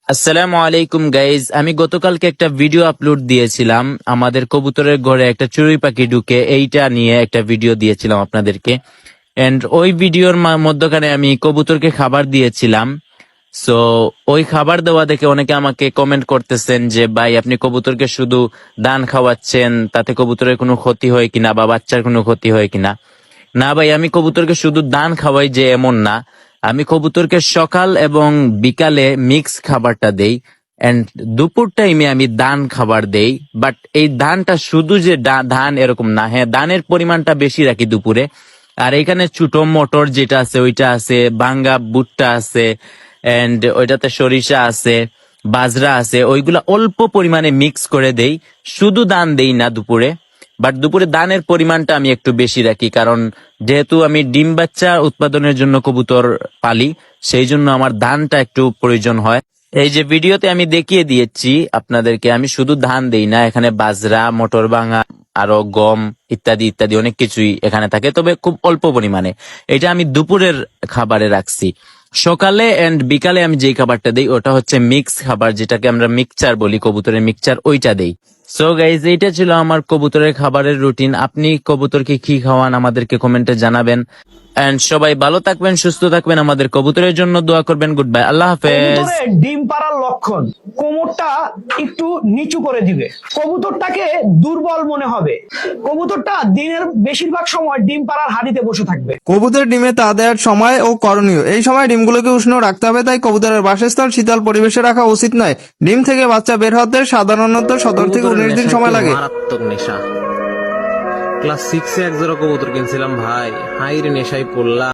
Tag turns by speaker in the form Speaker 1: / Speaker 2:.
Speaker 1: আসসালামু আলাইকুম গাইজ, আমি গতকালকে একটা ভিডিও আপলোড দিয়েছিলাম। আমাদের কবুতরের ঘরে একটা চড়ুই পাখি ঢুকে, এইটা নিয়ে একটা ভিডিও দিয়েছিলাম আপনাদেরকে। এন্ড ওই ভিডিওর মধ্যখানে আমি কবুতরকে খাবার দিয়েছিলাম। সো ওই খাবার দেওয়া দেখে অনেকে আমাকে কমেন্ট করতেছেন যে ভাই, আপনি কবুতরকে শুধু দান খাওয়াচ্ছেন, তাতে কবুতরের কোনো ক্ষতি হয় কিনা বা বাচ্চার কোনো ক্ষতি হয় কিনা। না ভাই, আমি কবুতরকে শুধু দান খাওয়াই যে এমন না। আমি কবুতরকে সকাল এবং বিকালে মিক্স খাবারটা দেই। এন্ড দুপুর টাইমে আমি দান খাবার দেই। বাট এই দানটা শুধু যে ধান এরকম না, হ্যাঁ দানের পরিমাণটা বেশি রাখি দুপুরে। আর এখানে ছোট মটর যেটা আছে ওইটা আছে, ভাঙ্গা ভুট্টা আছে, এন্ড ওইটাতে সরিষা আছে, বাজরা আছে, ওইগুলা অল্প পরিমাণে মিক্স করে দেই। শুধু দান দেই না দুপুরে। বাট দুপুরে দানের পরিমাণটা আমি একটু বেশি রাখি, কারণ যেহেতু আমি ডিম বাচ্চা উৎপাদনের জন্য কবুতর পালি, সেই জন্য আমার দানটা একটু প্রয়োজন হয়। এই যে ভিডিওতে আমি দেখিয়ে দিয়েছি আপনাদেরকে, আমি শুধু ধান দেই না, এখানে বাজরা, মটর ভাঙা, আরো গম ইত্যাদি ইত্যাদি অনেক কিছুই এখানে থাকে, তবে খুব অল্প পরিমাণে। এটা আমি দুপুরের খাবারে রাখছি। সকালে এন্ড বিকালে আমি যেই খাবারটা দেই ওটা হচ্ছে মিক্স খাবার, যেটাকে আমরা মিক্সচার বলি, কবুতরের মিক্সচার, ওইটা দেই। সো গাইজ, এইটা ছিল আমার কবুতরের খাবারের রুটিন। আপনি কবুতরকে কি খাওয়ান আমাদেরকে কমেন্টে জানাবেন। এন্ড সবাই ভালো থাকবেন, সুস্থ থাকবেন, আমাদের কবুতরের জন্য দোয়া করবেন। গুড বাই, আল্লাহ হাফেজ।
Speaker 2: কবুতরের ডিম পাড়ার লক্ষণ, কোমরটা একটু নিচু করে দিবে, কবুতরটাকে দুর্বল মনে হবে, কবুতরটা দিনের বেশিরভাগ সময় ডিম পাড়ার হাঁড়িতে বসে থাকবে।
Speaker 3: কবুতর ডিমে তা দেওয়ার সময় ও করণীয়। এই সময় ডিমগুলোকে উষ্ণ রাখতে হবে, তাই কবুতরের বাসস্থল শীতল পরিবেশে রাখা উচিত নয়। ডিম থেকে বাচ্চা বের হতে সাধারণত 17 থেকে 19 দিন সময় লাগে।
Speaker 4: মারাত্মক নেশা। ক্লাস 6-এ এক জোড়া কবুতর কিনছিলাম ভাই, হাই রে নেশায় পড়লাম।